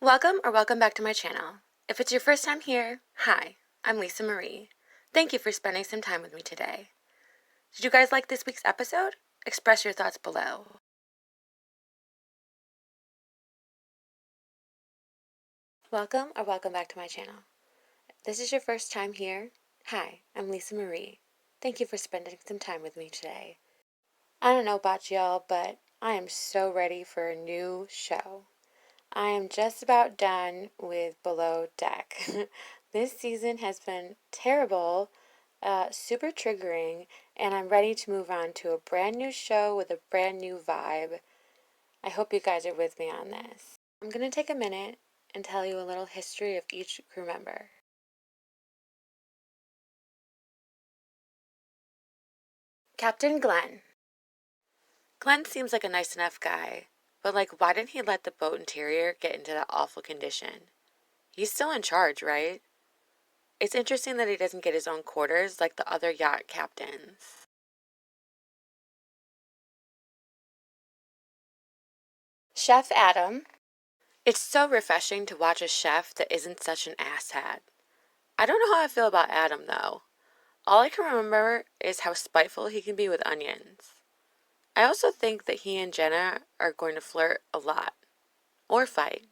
Welcome back to my channel. If it's your first time here, hi, I'm Lisa Marie. Thank you for spending some time with me today. Did you guys like this week's episode? Express your thoughts below. Welcome back to my channel. If this is your first time here, hi, I'm Lisa Marie. Thank you for spending some time with me today. I don't know about y'all, but I am so ready for a new show. I am just about done with Below Deck. This season has been terrible, super triggering, and I'm ready to move on to a brand new show with a brand new vibe. I hope you guys are with me on this. I'm going to take a minute and tell you a little history of each crew member. Captain Glenn. Glenn seems like a nice enough guy, but why didn't he let the boat interior get into that awful condition? He's still in charge, right? It's interesting that he doesn't get his own quarters like the other yacht captains. Chef Adam. It's so refreshing to watch a chef that isn't such an asshat. I don't know how I feel about Adam, though. All I can remember is how spiteful he can be with onions. I also think that he and Jenna are going to flirt a lot. Or fight.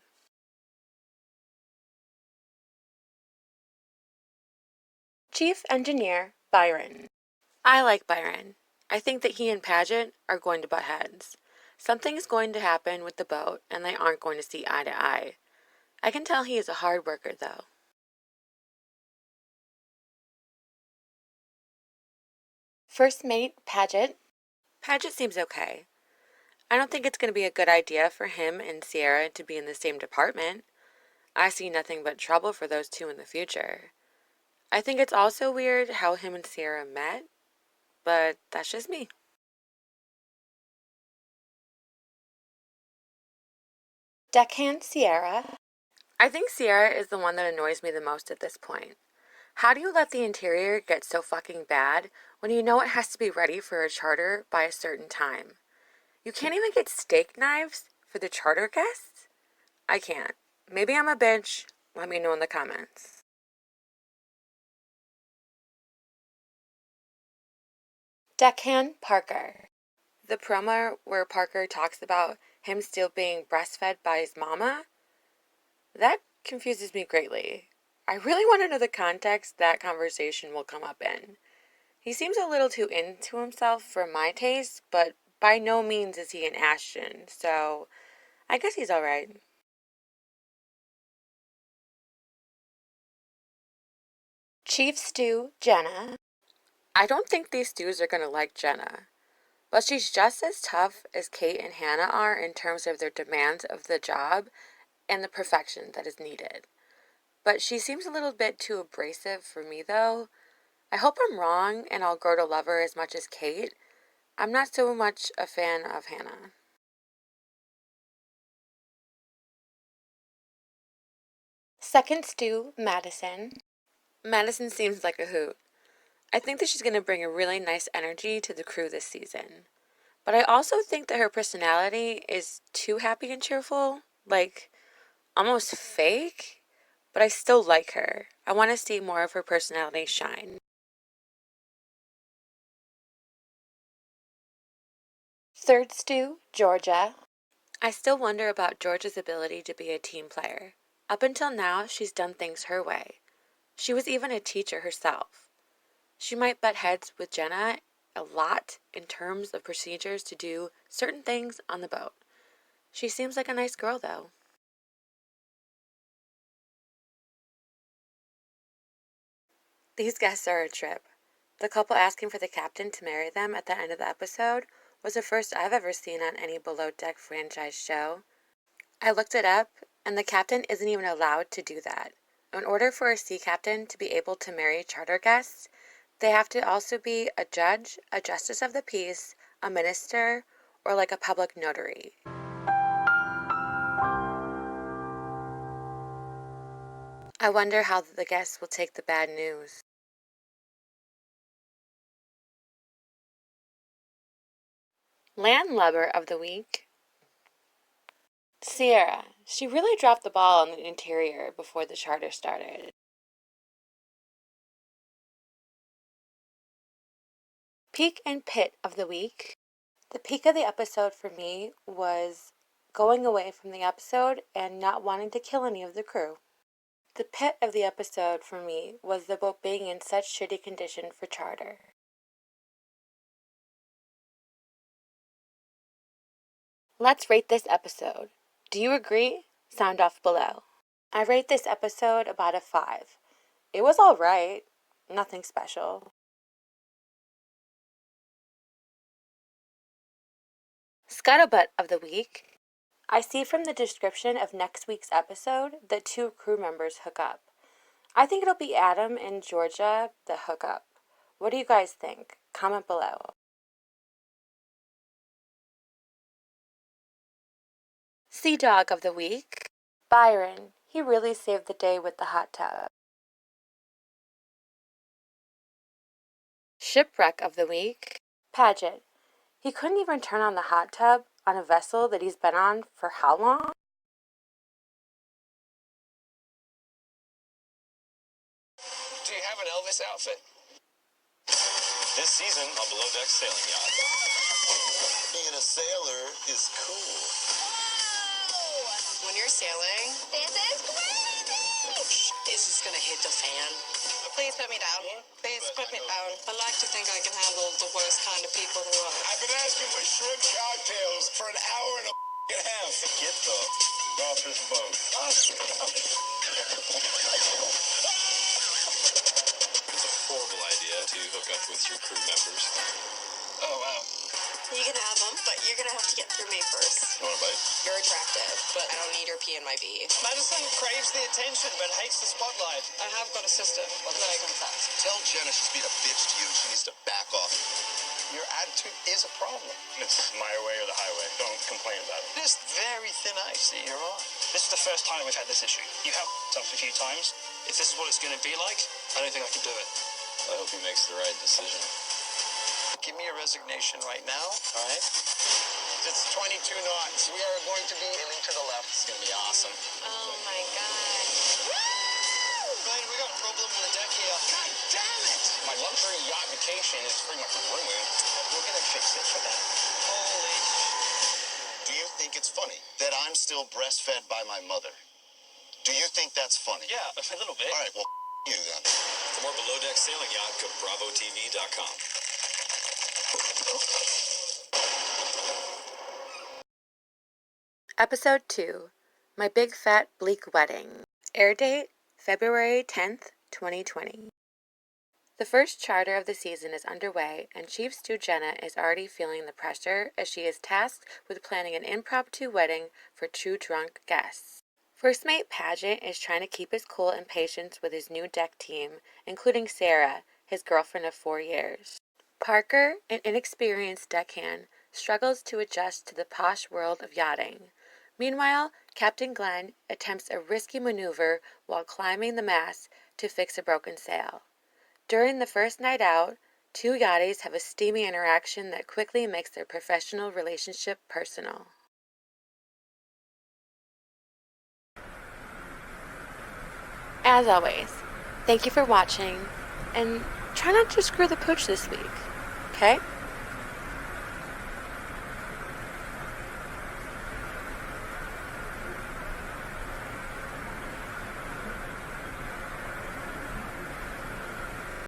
Chief Engineer Byron. I like Byron. I think that he and Paget are going to butt heads. Something's going to happen with the boat, and they aren't going to see eye to eye. I can tell he is a hard worker, though. First Mate Paget. Paget seems okay. I don't think it's going to be a good idea for him and Sierra to be in the same department. I see nothing but trouble for those two in the future. I think it's also weird how him and Sierra met, but that's just me. Deckhand Sierra. I think Sierra is the one that annoys me the most at this point. How do you let the interior get so fucking bad when you know it has to be ready for a charter by a certain time? You can't even get steak knives for the charter guests? I can't. Maybe I'm a bitch. Let me know in the comments. Deckhand Parker. The promo where Parker talks about him still being breastfed by his mama? That confuses me greatly. I really want to know the context that conversation will come up in. He seems a little too into himself for my taste, but by no means is he an Ashton, so I guess he's alright. Chief Stew Jenna. I don't think these stews are gonna like Jenna, but she's just as tough as Kate and Hannah are in terms of their demands of the job and the perfection that is needed. But she seems a little bit too abrasive for me, though. I hope I'm wrong and I'll grow to love her as much as Kate. I'm not so much a fan of Hannah. Second stew, Madison. Madison seems like a hoot. I think that she's going to bring a really nice energy to the crew this season. But I also think that her personality is too happy and cheerful, almost fake. But I still like her. I want to see more of her personality shine. Third stew, Georgia. I still wonder about Georgia's ability to be a team player. Up until now, she's done things her way. She was even a teacher herself. She might butt heads with Jenna a lot in terms of procedures to do certain things on the boat. She seems like a nice girl, though. These guests are a trip. The couple asking for the captain to marry them at the end of the episode was the first I've ever seen on any Below Deck franchise show. I looked it up, and the captain isn't even allowed to do that. In order for a sea captain to be able to marry charter guests, they have to also be a judge, a justice of the peace, a minister, or like a public notary. I wonder how the guests will take the bad news. Landlubber of the week. Sierra. She really dropped the ball on the interior before the charter started. Peak and pit of the week. The peak of the episode for me was going away from the episode and not wanting to kill any of the crew. The pit of the episode for me was the boat being in such shitty condition for charter. Let's rate this episode. Do you agree? Sound off below. I rate this episode about a 5. It was alright. Nothing special. Scuttlebutt of the week. I see from the description of next week's episode that 2 crew members hook up. I think it'll be Adam and Georgia that hook up. What do you guys think? Comment below. Sea Dog of the week. Byron. He really saved the day with the hot tub. Shipwreck of the week. Paget. He couldn't even turn on the hot tub on a vessel that he's been on for how long? Do you have an Elvis outfit? This season on Below Deck Sailing Yacht. Being a sailor is cool. When you're sailing, This is crazy! is this gonna hit the fan? Please put me down. Please put me down. I like to think I can handle the worst kind of people there are. I've been asking for shrimp cocktails for an hour and a half. Get the off this boat. It's a horrible idea to hook up with your crew members. Oh, wow. You can have them, but you're gonna have to get through me first. You want a bite? You're attractive, but I don't need your P in my V. Madison craves the attention but hates the spotlight. I have got a sister. What can I confess? Tell Jenna she's being a bitch to you and she needs to back off. Your attitude is a problem. It's my way or the highway. Don't complain about it. This very thin ice that you're on. This is the first time we've had this issue. You have up a few times. If this is what it's going to be like, I don't think I can do it. I hope he makes the right decision. Give me a resignation right now, all right? It's 22 knots. We are going to be aiming to the left. It's going to be awesome. Oh my god. Ryan, we got a problem on the deck here. God damn it! My luxury yacht vacation is pretty much ruined. We're going to fix it for that. Holy Do you think it's funny that I'm still breastfed by my mother? Do you think that's funny? Yeah, a little bit. All right, well, you then. For more Below Deck Sailing Yacht, go to BravoTV.com. Episode 2. My Big Fat Bleak Wedding. Air date, February 10th, 2020. The first charter of the season is underway, and Chief Stew Jenna is already feeling the pressure as she is tasked with planning an impromptu wedding for 2 drunk guests. First mate Paget is trying to keep his cool and patience with his new deck team, including Sarah, his girlfriend of 4 years. Parker, an inexperienced deckhand, struggles to adjust to the posh world of yachting. Meanwhile, Captain Glenn attempts a risky maneuver while climbing the mast to fix a broken sail. During the first night out, 2 yachties have a steamy interaction that quickly makes their professional relationship personal. As always, thank you for watching, and try not to screw the pooch this week, okay?